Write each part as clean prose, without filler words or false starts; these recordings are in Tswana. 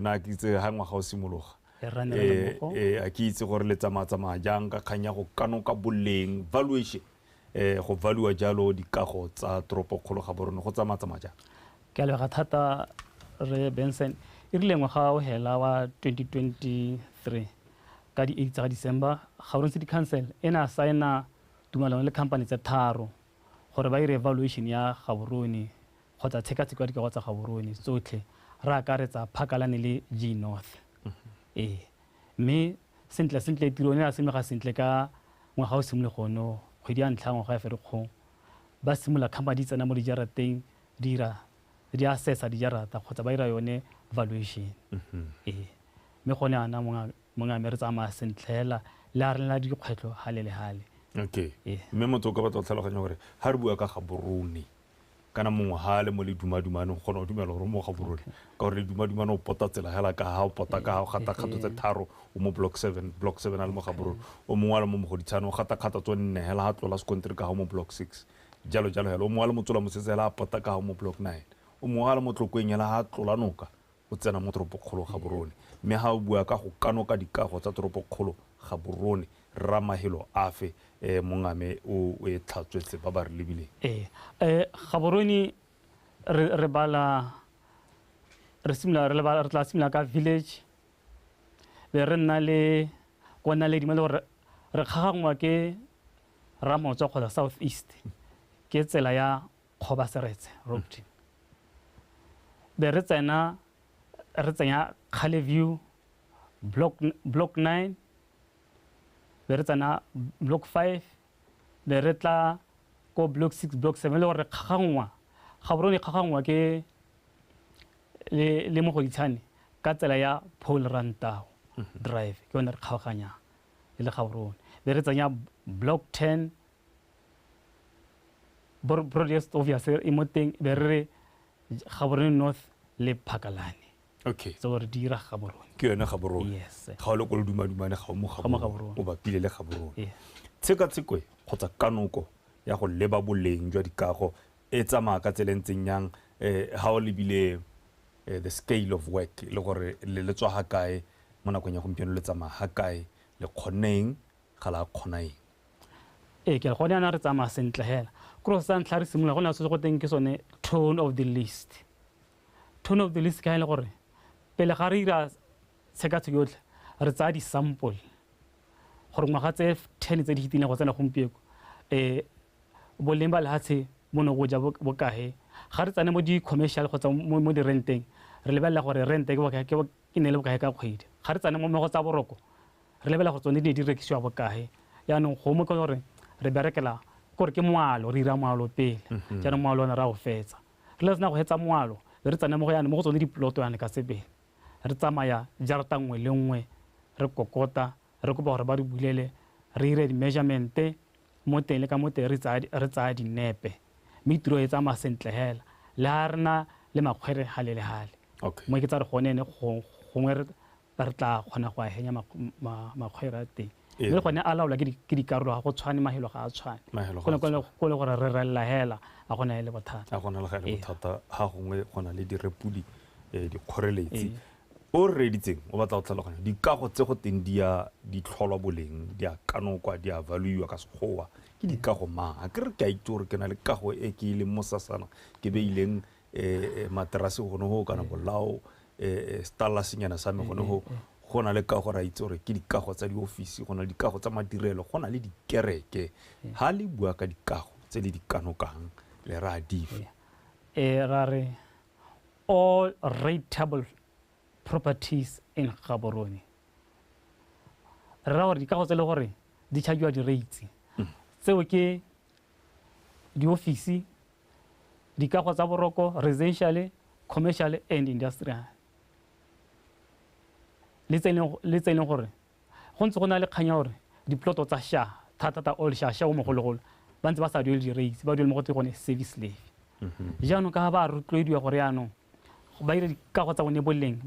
na ke itse ha ngwa ga o simologa a ke itse gore le tsamaya jang ka kganya go kanoka boleng valuation go valua jalo dikago tsa toropokgolo ga borone go tsamaya jang ke a lega thata re Benson e rile ngwaga o hela wa 2023 ka di 8 tsa December Gaborone City Council ena signa tumelano le company tse tharo gore ba ire evaluation ya Gaborone kgotsa tshekatsheko ya dikago tsa Gaborone tsotlhe ra akaretsa Phakalane le G North mme sentle tiro ne a semega sentle ka ngwaga o simole gono kgwedi ya ntlha ngwaga ya Ferikgong ba simula company di tsena mo dijarateng di assessa dijarata kgotsa ba ira yone valuation mme gone ana monga me re tsamaya sentlhela le a rena dikgwetlo hale le hale okay mme motho ka batla tlhaloganya gore ha re bua ka Gaborone kana mongwe hale mo le dumadumane gona o dumela gore mo Gaborone ka gore le dumadumane o pota tsela hela ka ha o pota ka ha gata kgato tse tharo o mo block 7 a le mo Gaborone o mongwe le mo mogoditshane o gata kgato tso nne hela ha tlola sekontri ka ha mo block 6 jalo hela o mongwe le motsola mosetse hela a pota ka ha mo block 9 o mongwe le motlokong hela ha tlola noka o tsena mo toropokgolo Gaborone mme ha o bua ka go kanoka dikago tsa toropokgolo Gaborone ramahelo afe mongame o e tlhatswetse ba ba re lebile Gaborone re bala re tla simula ka village be re nna le kona le dimelo re kgagangwa ke Ramotsa kgotsa South East ke tsela ya Khobaseretse road be re tsena Khale View block 9 be re tsena block 5 be re tla ko block 6 block 7 le gore Gaborone kgagangwa ke le mogoditshane ka tsela ya Paul Rantau drive ke yone re kgaganya le Gaborone be re tsenya block 10 broadest obvious imoteng be re Gaborone North le Phakalane okay so re dira Gaborone ke yone Gaborone yes ga o le go dumadumane ga mo Gaborone o ba pile le Gaborone tshekatsheko kgotsa kanoko ya go leba boleng jwa dikago e tsamaya ka tselentseng yang ha o lebile the scale of work le gore le tswa ha kae mo nakong ya gompieno le tsamaya ha kae le kgoneng ga la kgonaeng ke le gone ana re tsamaya sentle hela cross sa ntlha re simula gona se go teng ke sone tone of the list ka ile gore pele ga re ira tshekatsheko yotlhe re tsaya di sample gore ngwaga tse 10 tse di hitileng go tsena gompieko boleng ba lehatshe mono go ja bokae ga re tsane mo di commercial kgotsa mo di renteng re lebella gore rent ke ne le bokae ka kgwedi ga re tsane mo mego tsa boroko re lebella go tsone di rekisiwa bokae ya no go mo ka gore re berekela gore ke moalo re ira moalo pele jana moalo na ra go fetsa re le tsena go hetsa moalo re tsane mo go yana mo go tsone di plot yana ka sebele re tsamaya jarata nngwe le nngwe re kokota re kopa gore ba re bulele re ire di measurement mo teng le ka mo teng re tsaya dinepe mme tiro e tsamaya sentle hela le ha rena le makgwere hale le hale mo ke tsa re gone ne gongwe re tla kgona go a henya makgwere a teng mme gone a laola ke dikarolo ga go tshwane mahelo ga a tshwane go le gore re rella hela a gona le bothata ha gongwe gona le direpudi dikgoreletsi o reditseng o batla go tlhaloganya dikago tse go teng di tlholwa boleng di a kanokwa di a valuiwa ka sekgowa ke dikago mang a ke re ke a itse gore ke na le kago e ke ile mo Sasana ke beileng materase gone go kana bolao stalasenyana sa me gone go na le kago ra itse gore ke dikago tsa di-office gona dikago tsa madirelo gona le dikereke ha le bua ka dikago tse le di kanokang le ra dife ra re all rateable properties in Gaborone ra gore dikago tse le gore di chargewa di rates tseo ke di-office dikago tsa boroko residential commercial and industrial le tsene gore go ntse go na le kganya gore diploto tsa sha thata all sha o mogologolo ba ntse ba sa duele di rates ba duele mo go tse gone service levy jaanong ka ba rotloediwa gore yaanong ba ire dikago tsa bone boleng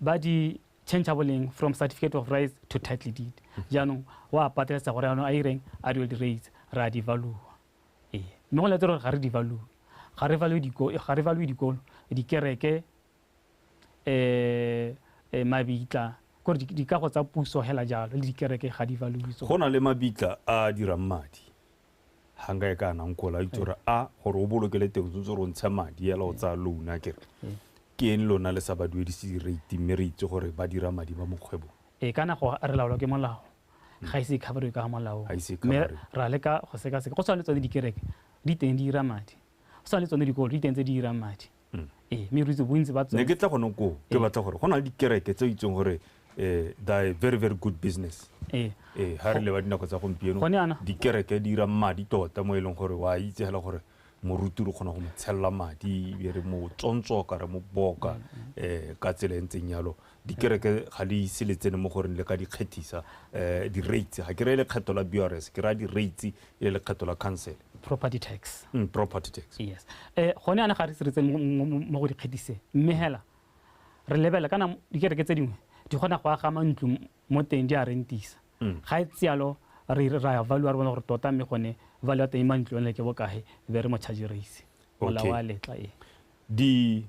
ba di change boleng from certificate of rights to title deed jaanong wa pateletsa gore yaanong a ireng a duele di rates ra di value mme go letse gore ga re di value ga re value dikolo dikereke mabitla gore dikago tsa puso hela jalo le dikereke ga di valuiso go na le mabitla a dirang madi hanga e kana nkola a itsore a gore o bolokele teng tse re ntsha madi ya la o tsa loan a kere ke eng lona le sa ba duedisi rate mme re itse gore ba dira madi ba mokgwebo kana go re laolwa ke molao ga ise cover ka molao mme ra leka go seka go tshwana le tsone dikereke di teng di dira madi go tshwana le tsone dikolo di teng tse di dira madi mme re itse bontsi ba tsone ne ke tla gone ko ke batla gore go na le dikereke tse itseng gore the very very good business ha re le ba dinako tsa gompieno dikereke di dira madi tota mo e leng gore wa itse hela gore moruti re kgona go motshella madi be re mo tsontso ka re mo boka ka tsela ntseng yalo dikereke ga di seletsene mo gore le ka di kgethisa di rates ga ke re le kgetho la BRS ke ra di rates e le kgetho la council property tax yes gone ana ga re se retseng mo go di kgethise mme hela re lebela kana dikereke tse dingwe di gona go aga mantlo mo teng di a rentisa ga e tsialo re ra value re bona gore tota mme gone value teng mantlo le ke bokae be re mo charge raise mola wa letla di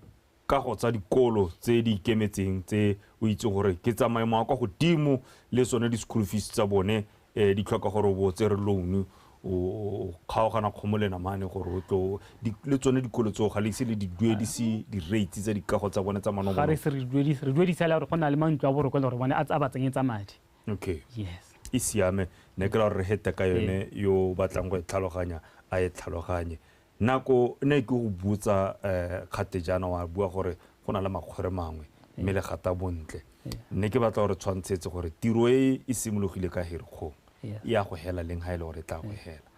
ka go tsa dikolo tse di ikemetseng tse o itse gore ke tsa maemo a kwa godimo le sone di school fees tsa bone di tlhoka gore o botse re loan o kgaogana kgomolena mane gore o tlo le tsone dikolo tso ga le ise le di duedisi di rates tsa dikago tsa bone tsa manobo ga re se re duedisa le gore go na le mantlo a boroko le gore bone a ba tsenyetsa madi yes e siame ne ke ra re heta ka yone yo batlang go tlhaloganya a e tlhaloganye nako ne ke go butsa khatejana wa bua gore go na le makgwere mangwe mme le gata bontle ne ke batla gore tshwantshetse gore tiro e simologile ka Herkgong ya go hela leng ha ile gore tla go hela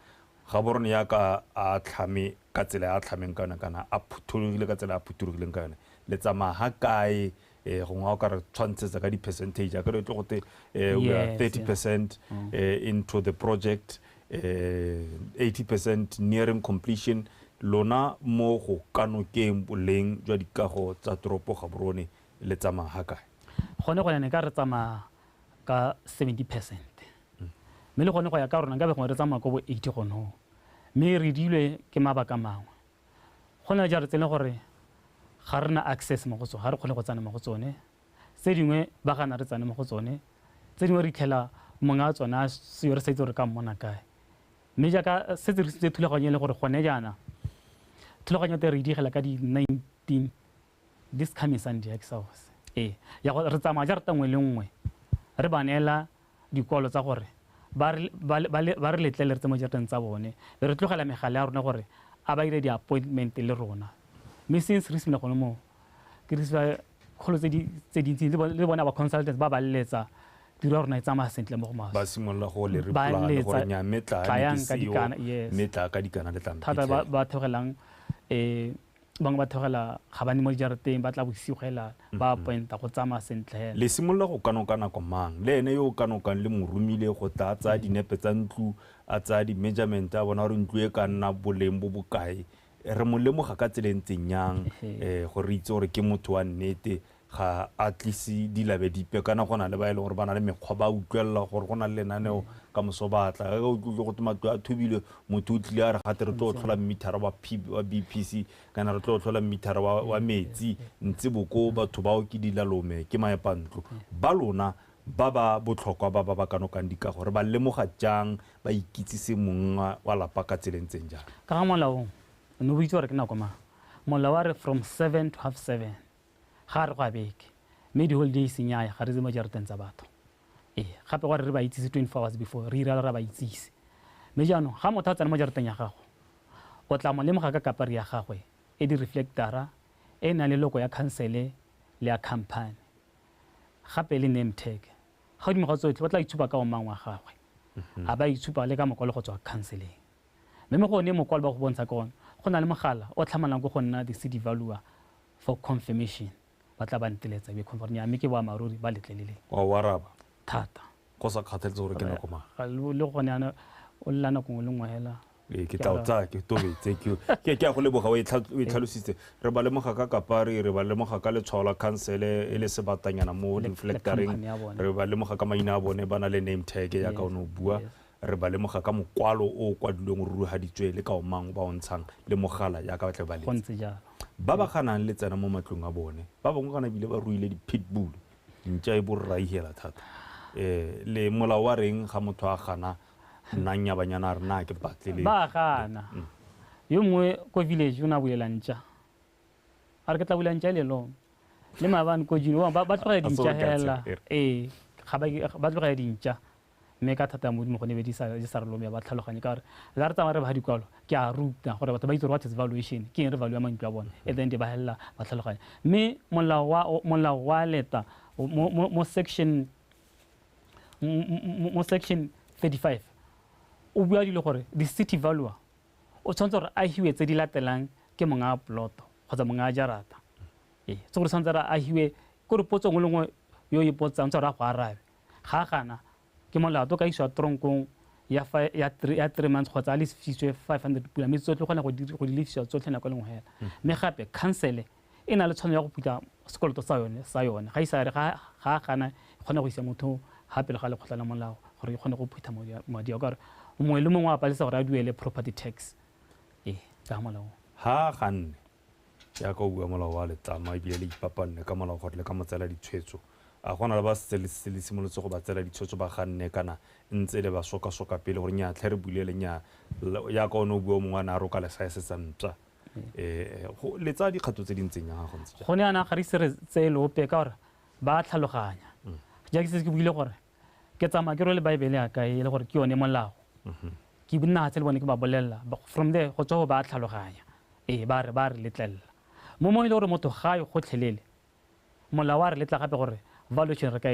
ga borone ya ka a tlhame ka tsela ya tlhameng kana a phuthologile ka tsela a phuthologileng kana le tsama ha kae go ngwa ka re tshwantsetsa ka di percentage ka re tlo gote we are 30% into the project 80% nearing completion lona mo go kanokeng boleng jwa dikago tsa toropo ga borone le tsama ha kae gone go ne ka re tsama ka 70% mme le gone go ya ka rona nka be go re tsama go bo 80 gono mme re dilwe ke mabaka mangwe gona ja re tsene gore ga rena access mo go tsone ga re kgone go tsana mo go tsone tse dingwe ba gana re tsane mo go tsone tse dingwe re tlhela monga tsona se re setse re ka mmona kae mme jaaka se re thulaganyo le gore gone jana thulaganyo te re digela ka di 19 this coming Sunday exaus ya go re tsama ja re tangwe le nngwe re banela dikolo tsa gore ba re letlele re tsemo jareteng tsa bone be re tlogela megala ya rona gore a ba ile di appointment le rona mme since re simile gone mo ke re sa kholo tse dintsi le bona ba consultants ba letsa tiro rona e tsamaya sentle mo go maso ba simolla go le reply gore nya metla ka dikana le tlang thata ba thogelang bang ba thogela ga bane mo jareteng ba tla bosigela ba appointa go tsamaya sentle le simolla go kanokana ko mang le ene yo kanokang le morumile go tsa dinepe tsa ntlu a tsa di measurement a bona re ntlu e ka nna boleng bo bokae re mo lemoga ka tselentseng yang gore itse gore ke motho wa nnete ga at least di labe dipe kana gona le ba ile gore bana le mekgwa ba utlwella gore gona le lenaneo ka moso batla ga o go tuma a thubile motho o tlile a re gate re tlo tlhola mmithara wa BPC kana re tlo tlhola mmithara wa metsi ntse boko batho ba o ke dilalome ke maepantlo ba lona ba ba botlhokwa ba kanokang di ka gore ba lemoga jang ba ikitsise mongwa wa lapa ka tselentseng jang ka ga molao no botse gore ke nako ma molao re from 7 to 7 ga re go abeke mme di-holidays nyaya ga re ze mo jareteng tsa batho gape gore re ba itsise 24 hours before re ira re ba itsise mme jaanong ga motho a tsena mo jareteng ya gago o tla mo lemoga ka kapari ya gagwe e di reflectara e na le loko ya council le ya company gape le name tag ga di mo ga tsotlhe ba tla itshupa ka o mang wa gagwe a ba itshupa le ka mokwalo go tswa counseling mme go ne mokwalo ba go bontsha ka ona go na le mogala o tlhamalang go nna the CD value for confirmation ba tla ba nteletsa be confirm ya mme ke ba maruri ba letlelele wa waraba thata go sa kgatheletse gore ke nako ma le go ne ana o llana go le ngwela ke tla tsa ke tobetse ke a go leboga o itlhalositse re ba lemoga ka kapari re ba lemoga ka letshwao la council e le sebatanyana mo reflectoring re ba lemoga ka maina a bone ba na le name tag ya ka ono bua re ba lemoga ka mokwalo o kwadilweng ruri haditswe le ka o mang ba o ntshang le mogala ya ka batle ba le go ntse jalo ba ba ganang le tsena mo matlong a bone ba bangwe kana bile ba ruile di-pitbull ntša e borrai hela thata le molao wa reng ga motho a gana nna nyabanyana a re na ke batle le ba gana yo mongwe ko village o na bulela ntša a re ke tla bulela ntša lelo le maabane ko jino ba tlogela dintša hela ba tlogela dintša mme ka thata modimo gone be di sa re lomea ba tlhaloganye ka gore la re tsamaya re ba dikwalo ke a ruta gore batho ba itse gore what is valuation ke eng re value ya mantlo a bone and then di ba helela ba tlhaloganye mme molao wa leta mo section 35 o bua dilo gore the city valuer o tshwanetse gore a hiwe tse di latelang ke monga ploto kgotsa monga jarata tse gore tshwanetse re a hiwe kore potso ngwe le ngwe yo e potsang tse gore a go arabe ga gana ke molato ka iswa tronkong ya 3 months kgotsa a le fiswe 500 pula mme tsotlhe kgona go di lefiswa tsotlhe nako le ngwe hela mme gape council e na le tshwanelo ya go putla sekoloto sa yone ga isa re ga gana kgona go isa motho hape le ga le khotla la molao gore e kgone go phutha madi a gore mongwe le mongwe a palesa gore a duele property tax ka molao ha ganne ya ka bua molao wa letlama e bile le ipapanne ka molao gore le ka motsela ditshwetso a gona le ba le simolotse go ba tsela ditshwetso ba ganne kana ntse le ba soka pele gore nya tlhe re bulele nya ya ka ono bua mongwe na ro ka le saese tsa ntsa le tsa dikgato tse dintseng ya go ntse go ne ana ga re se re tse lope ka gore ba tlhaloganya ja ke se ke buile gore ke tsama ke ro le Bible ya ka e le gore ke yone molao ke bina tse le bone ke ba bolella from there go tswa ba tlhaloganya ba re letlella mo ile gore motho ga yo gotlhelele molao wa re letla gape gore valuation re ka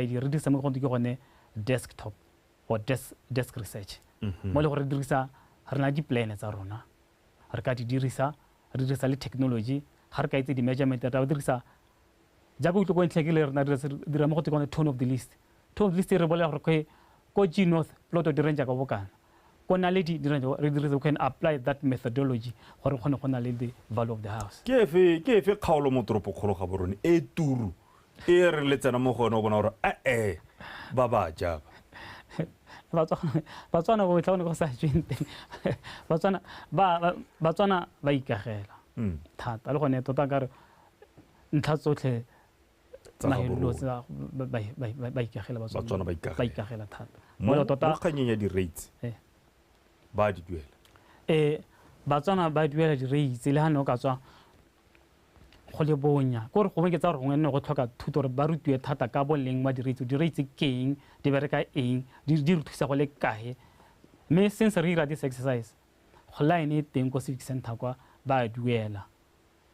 e dirisa mo go ke gone desktop or desk research mo le gore dirisa re na di plan tsa rona re ka di dirisa re dirisa le technology ga re ka itse di measurement ra dirisa ja go tlo go ntlhekele re na dira mo go tse tone of the list re bolela gore ko G North plot di range ka bokana ko na le di re dirisa can apply that methodology gore khone go na le the value of the house ke fe kgaolo mo toropo kgolo ga borone e turu e re le tsena mo gone o bona gore ba ba ja ba tswana go tla go sa jente ba tswana ba ikagela thata le gone tota ka re ntha tsotlhe ba ikagela ba tswana ba ikagela thata mo tota kganyenya di rates ba di duela ba tswana ba duela di rates le ha no ka tswa go le bonya gore go ke tsa gore go nne go tlhoka thuto gore ba rutwe thata ka boleng ba di rates keng di bereka eng di re thusa go le kae mme since re ira this exercise go line teng ko civic center kwa ba duela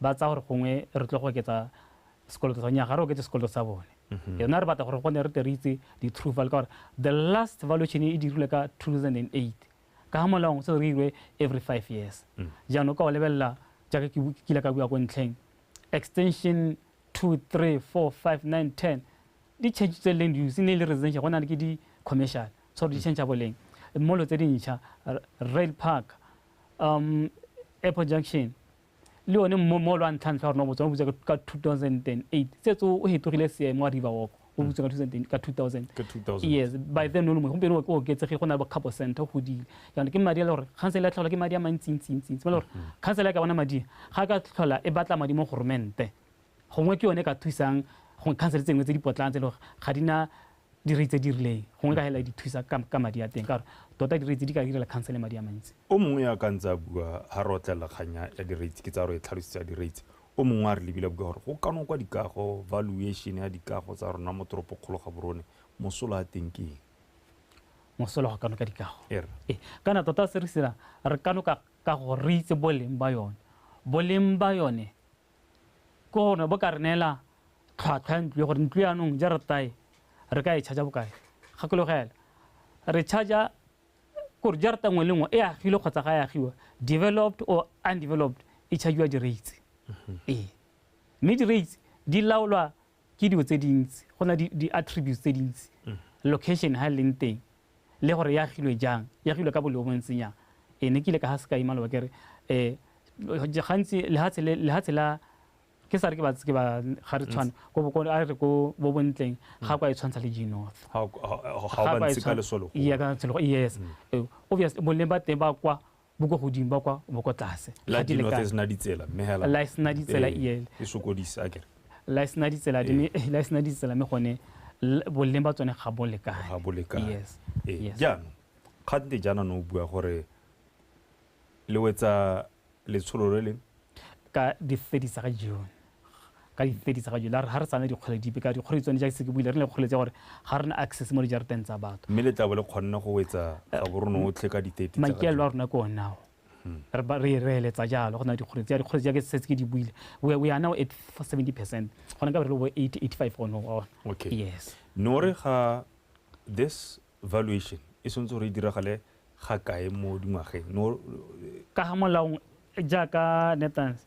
ba tsa gore gongwe re tlo go ketsa sekoloto sa nyaga re go ketsa sekoloto sa bone yona re batla gore go ne re teritse di true value ka gore the last valuation e dirile ka 2008 ka molao se re irwe every 5 years jaanong ka o lebella jaaka ke kile ka bua go ntlheng extension 2 3 4 5 9 10 di change tse land use ne le residential gona le ke di commercial so di change boleng molo tse dintšha rail park airport junction le one molo a ntlha ntlha gore no botsa botsa ka 2008 setso o hetogile seemo a river walk o botsa ka 2000 yes by then no mo gompeno go oketsege go na ba couple center go di yana ke madi a le gore khansele ya tlhola ke madi a mantsintsi ba le gore khansele ka bona madi ga ka tlhola e batla madi mo governmente gongwe ke yone ka thusang go khansele tsengwe tse di potlang tse le gore ga dina di rate di rileng gongwe ka hela di thusa ka madi a teng ka tota di rate di ka direla khansele madi a mantsi o mongwe ya ka ntsa bua ha rotlela khanya ya di rate ke tsa re tlhalositsa di rate o mongwe a re lebile bua gore go kanong kwa dikago valuation ya dikago tsa rona mo toropo kgolo ga borone mosola a teng ke mosola ga kano ka dikago kana tota se re sira re kano ka go re itse boleng ba yone ko no bo ka re nela tlhwatlhwa ntlo gore ntlo ya nong jaratae re ka e charge bokae ga ke logela re charge ko re jarata ngwe le ngwe e agile kgotsa ga e agiwa developed or undeveloped e charge di rates mme di rates di laolwa ke dilo tse dintsi go na di attributes tse dintsi location ha leng teng le gore ya agilwe jang ya agilwe ka boleng bo ntsenyang ne ke ile ka ha se ka imalo ke re gantsi le hatsela ke sa re ke ba ga re tshwana go a re go bo bontleng ga kwa e tshwantsha le G North ha ba ntse ka lesolo ya ka tselo yes obviously boleng ba teng ba kwa bo go godimo ba kwa tlase la dino tse sena ditsela mme hela la sena ditsela e sokodisa akere la sena ditsela la sena ditsela me gone boleng ba tsone ga bo lekane yes jaanong kgante jaana no bua gore le wetsa letsholo le leng ka di-30 tsa ga June ka di-30 tsa ga June ha re tsana dikgwele dipe ka dikgwele tsone ja se ke buile re le kgwele tsa gore ga rena access mo dijareteng tsa batho mme le tla bo le kgonna go wetsa ga bo rona otlhe ka di-30 tsa maikelo a rona ko nao re eletsa jalo go na dikgwele tsa ke setse ke di buile we are now at 70% gona ka re le 85 on okay yes no re ga this valuation e sontse re diragale ga kae mo dingwageng no ka ga molaong jaaka netans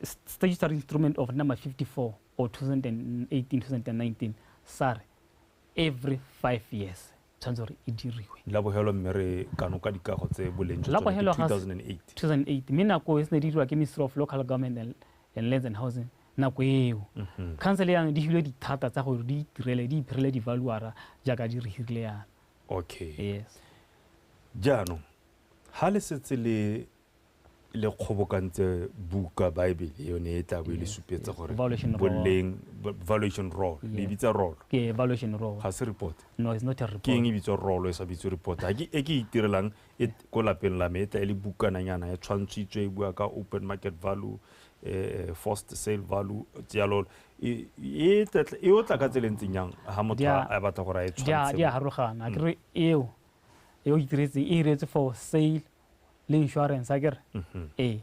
statutory instrument of number 54 or 2018-2019 SARS every 5 years tshwanetse gore e diriwe la bogelo mme re kano ka dikago tse boleng jwa 2008 mme nako e se ne diriwa ke Ministry of Local Government and Lands and Housing nako eo council yang di hile dithata tsa gore di itirele di-valuara jaaka di re hirile yana okay yes jaanong ha le setse le kgobokantse buka bible yone e tla bo le supetsa gore boleng valuation roll le bitsa roll ke valuation roll ga se report no it's not a report ke eng e bitsa roll e sa bitse report ha ke e itirelang e ko lapeng la me e tla le bukananyana ya tshwantshitswe e bua ka open market value forced sale value dialol e o tla ka tselentseng yang ha motho a batla gore a e tshwantse dia harogana a kere eo itiretse e iretse for sale le insurance a kere e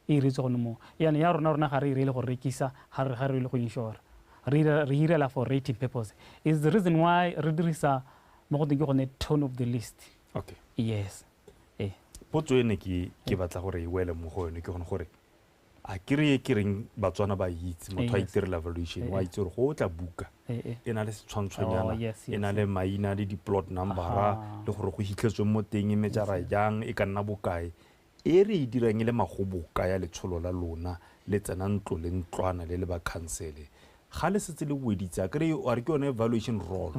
iretse go mo yana ya rona ga re irele go rekisa ga re ile go insure re irela for rating purpose is the reason why re dirisa mo go ding go ne tone of the list okay yes potso ene ke batla gore e wele mo go yone ke gone gore a kereng batswana ba itse motho a itirela valuation wa itse gore go tla buka e na le setshwantshwanyana e na le maina le di-plot numbera le gore go hitlhetswe mo teng mejara jang e ka nna bokae e re e dirang le magoboka ya letsholo la lona le tsena ntlo le ntlwana le ba councile ga le setse le boeditse a kere a re ke yone valuation roll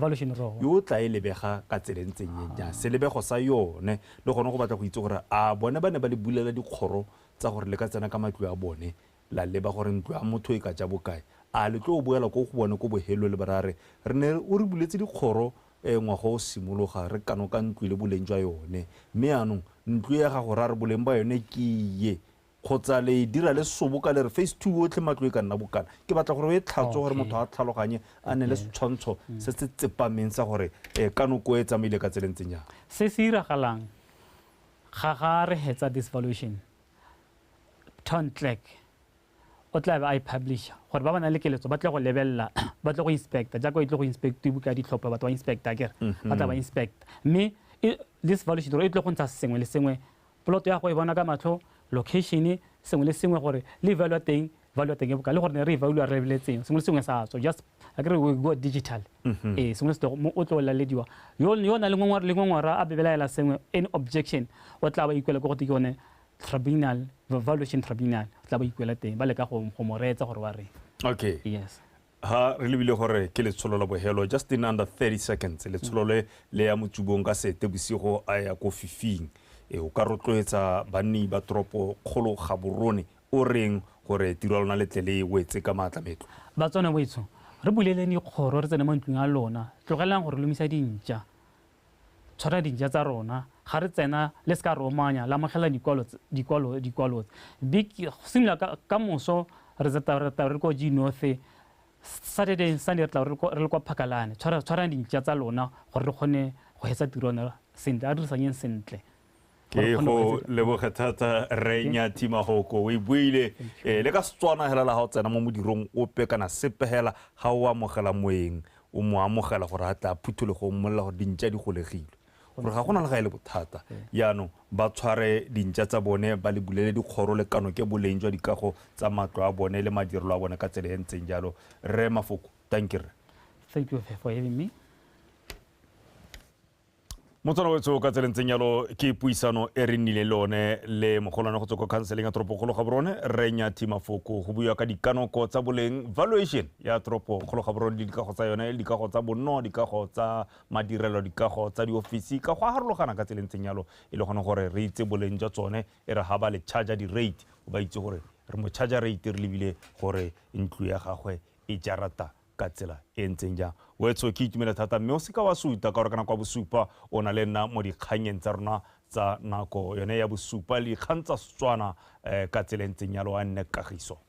yo tla e lebega ka tselentseng nya se lebego sa yone le gone go batla go itse gore a bone ba ne ba le bulela dikgoro tsa gore le ka tsena ka matlo a bone la leba gore ntlo ya motho e ka tja bokae a le tlo o boela go bone ko bohelo le barare re ne o re buletse dikgoro ngwago o simologa re kano ka ntlo le boleng jwa yone mme anong ntlo ya ga go ra re boleng ba yone ke ye kgotsa le dira le soboka le re phase 2 otlhe matlo e ka nna bokana ke batla gore e tlhatswe gore motho a tlhaloganye a ne le setshwantsho se se tsepameng sa gore kanoko e tsamaile ka tselentseng yang se se iragalang ga re hetsa this valuation Town Clerk o tla ba I publish gore ba bana le keletso ba tla go lebella ba tla go inspector jaaka o tla go inspect buka di tlhopha ba tla inspector akere ba tla ba inspect mme this valuation e tla go ntsha sengwe le sengwe plot ya go e bona ka matlho location sengwe le sengwe gore le value e boka le gore ne re value re lebeletseng sengwe le sengwe sa so just akere we go digital sengwe se o tlo la lediwa yo na le ngongwara a bebelaela sengwe any objection o tla ba ikwela go go yone tribunal valuation tribunal tla ba ikwela teng ba le ka go mo retsa gore wa re okay yes ha re lebile gore ke letsholo la bohelo just in under 30 seconds letsholo le ya motsubong ka sete bosigo a ya ko fifing o ka rotloetsa banni ba tropo kgolo ga borone o reng gore tiro lona le tlele wetse ka matla metlo ba tsone boitso re buleleng dikgoro re tsene mo ntlong ya lona tlogelang gore lomisa dintja tshwara dintja tsa rona ga re tsena le ska romanya la mogela dikwalo big simla ka moso re zeta re ko North Saturday and Sunday re le kwa Phakalane tshwara dintja tsa lona gore re kgone go hetsa tirona sentle a dirisanyeng sentle ke go leboga thata re nya Timahoko o buile le ka Setswana hela la ha o tsena mo modirong o pekana sepehela ha o amogela moeng o mo amogela gore a tla phuthole go mmolla go dintja di golegile gore ga gona le ga ile bothata yaano ba tshware dintja tsa bone ba le bulele dikgoro le kano ke boleng jwa dikago tsa matlo a bone le madirelo a bone ka tsele entseng jalo re Mafoko thank you for having me Motsana wetso ka tselentseng yalo ke puisano e re nnile lone le mogolwane go tswa ko counseling ya toropokgolo Gaborone Renya Timafoko go bua ka dikanoko tsa boleng valuation ya toropokgolo Gaborone le dikago tsa yone le dikago tsa bonno dikago tsa madirelo dikago tsa diofisi ka go harologana ka tselentseng yalo e le gone gore re itse boleng jwa tsone e re ga ba le charger di rate o ba itse gore re mo charger rate re lebile gore ntlo ya gagwe e jarata ka tsela e ntseng jang wetso ke itumela thata mme o se ka wa suta ka gore ka nako ya bosupa o na le nna mo dikganyeng tsa rona tsa nako yone ya bosupa le dikgang tsa Setswana ka tsela e ntseng yalo a nne Kagiso.